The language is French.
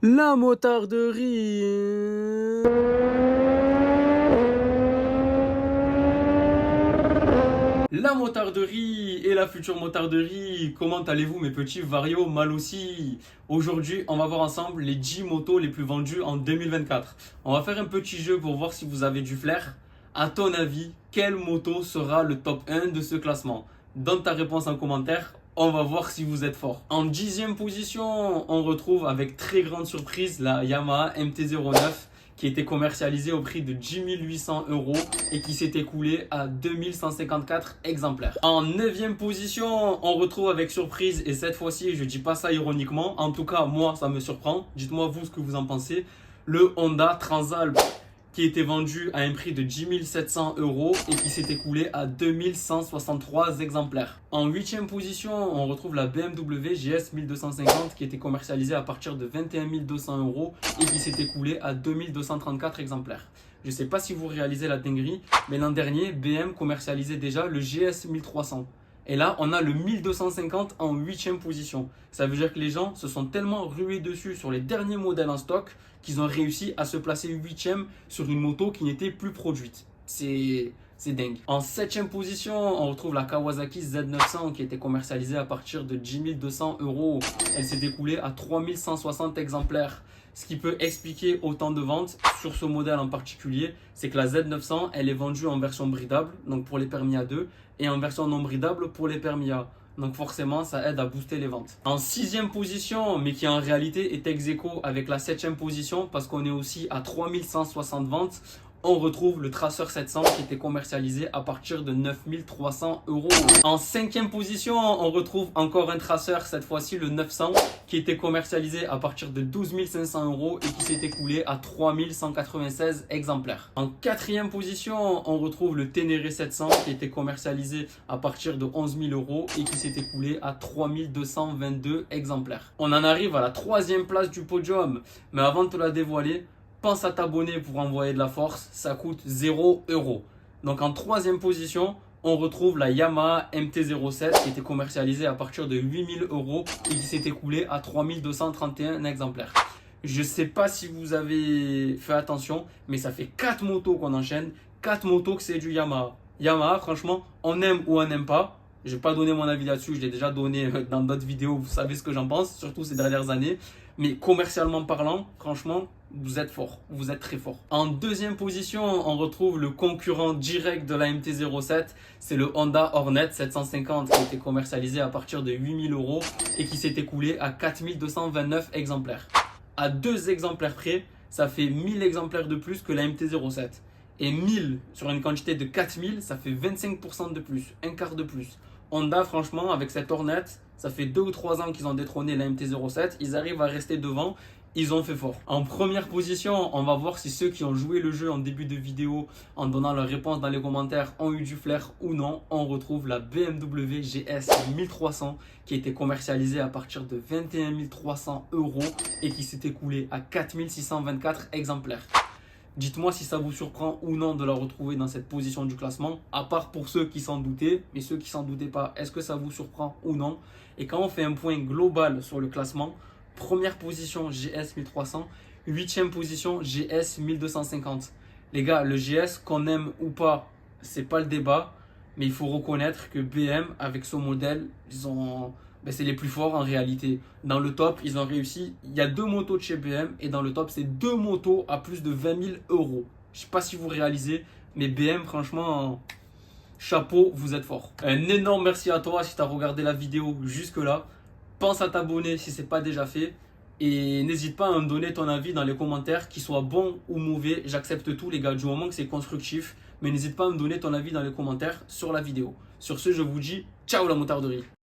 La motarderie. La motarderie et la future motarderie. Comment allez-vous mes petits Vario mal aussi? Aujourd'hui, on va voir ensemble les 10 motos les plus vendues en 2024. On va faire un petit jeu pour voir si vous avez du flair. À ton avis, quelle moto sera le top 1 de ce classement? Donne ta réponse en commentaire. On va voir si vous êtes fort. En 10e position, on retrouve avec très grande surprise la Yamaha MT-09 qui était commercialisée au prix de 10 800 € et qui s'est écoulée à 2154 exemplaires. En 9e position, on retrouve avec surprise, et cette fois-ci, je dis pas ça ironiquement, en tout cas moi ça me surprend, dites-moi vous ce que vous en pensez, le Honda Transalp qui était vendu à un prix de 10 700 € et qui s'est écoulé à 2163 exemplaires. En 8e position, on retrouve la BMW GS 1250 qui était commercialisée à partir de 21 200 € et qui s'est écoulée à 2234 exemplaires. Je ne sais pas si vous réalisez la dinguerie, mais l'an dernier, BM commercialisait déjà le GS 1300. Et là, on a le 1250 en 8e position. Ça veut dire que les gens se sont tellement rués dessus sur les derniers modèles en stock qu'ils ont réussi à se placer 8e sur une moto qui n'était plus produite. C'est dingue. En 7e position, on retrouve la Kawasaki Z900 qui était commercialisée à partir de 10 200 €. Elle s'est écoulée à 3160 exemplaires. Ce qui peut expliquer autant de ventes sur ce modèle en particulier, c'est que la Z900, elle est vendue en version bridable, donc pour les permis A2, et en version non bridable pour les permis A. Donc forcément, ça aide à booster les ventes. En 6e position, mais qui en réalité est ex aequo avec la 7e position, parce qu'on est aussi à 3160 ventes, on retrouve le Tracer 700 qui était commercialisé à partir de 9300 €. En 5e position, on retrouve encore un Tracer, cette fois-ci le 900, qui était commercialisé à partir de 12 500 € et qui s'est écoulé à 3196 exemplaires. En 4e position, on retrouve le Ténéré 700 qui était commercialisé à partir de 11 000 € et qui s'est écoulé à 3222 exemplaires. On en arrive à la 3e place du podium, mais avant de te la dévoiler, pense à t'abonner pour envoyer de la force, ça coûte 0 €. Donc en 3e position, on retrouve la Yamaha MT-07 qui était commercialisée à partir de 8 000 € et qui s'est écoulée à 3231 exemplaires. Je ne sais pas si vous avez fait attention, mais ça fait 4 motos qu'on enchaîne, 4 motos que c'est du Yamaha. Yamaha, franchement, on aime ou on n'aime pas. Je ne vais pas donner mon avis là-dessus, je l'ai déjà donné dans d'autres vidéos, vous savez ce que j'en pense, surtout ces dernières années. Mais commercialement parlant, franchement, vous êtes fort, vous êtes très fort. En 2e position, on retrouve le concurrent direct de la MT-07, c'est le Honda Hornet 750 qui a été commercialisé à partir de 8 000 € et qui s'est écoulé à 4 229 exemplaires. À 2 exemplaires près, ça fait 1000 exemplaires de plus que la MT-07. Et 1000 sur une quantité de 4000, ça fait 25% de plus, un quart de plus. Honda, franchement, avec cette Hornet, ça fait 2 ou 3 ans qu'ils ont détrôné la MT-07. Ils arrivent à rester devant. Ils ont fait fort. En première position, on va voir si ceux qui ont joué le jeu en début de vidéo, en donnant leur réponse dans les commentaires, ont eu du flair ou non. On retrouve la BMW GS 1300 qui a été commercialisée à partir de 21 300 € et qui s'est écoulée à 4 624 exemplaires. Dites-moi si ça vous surprend ou non de la retrouver dans cette position du classement, à part pour ceux qui s'en doutaient, mais ceux qui s'en doutaient pas, est-ce que ça vous surprend ou non? Et quand on fait un point global sur le classement, première position GS 1300, 8e position GS 1250. Les gars, le GS, qu'on aime ou pas, c'est pas le débat, mais il faut reconnaître que BM, avec ce modèle, c'est les plus forts en réalité. Dans le top, ils ont réussi. Il y a 2 motos de chez BM et dans le top, c'est 2 motos à plus de 20 000 €. Je sais pas si vous réalisez, mais BM, franchement, chapeau, vous êtes fort. Un énorme merci à toi si tu as regardé la vidéo jusque-là. Pense à t'abonner si ce n'est pas déjà fait. Et n'hésite pas à me donner ton avis dans les commentaires, qu'il soit bon ou mauvais. J'accepte tout les gars, du moment que c'est constructif. Mais n'hésite pas à me donner ton avis dans les commentaires sur la vidéo. Sur ce, je vous dis ciao la moutarderie.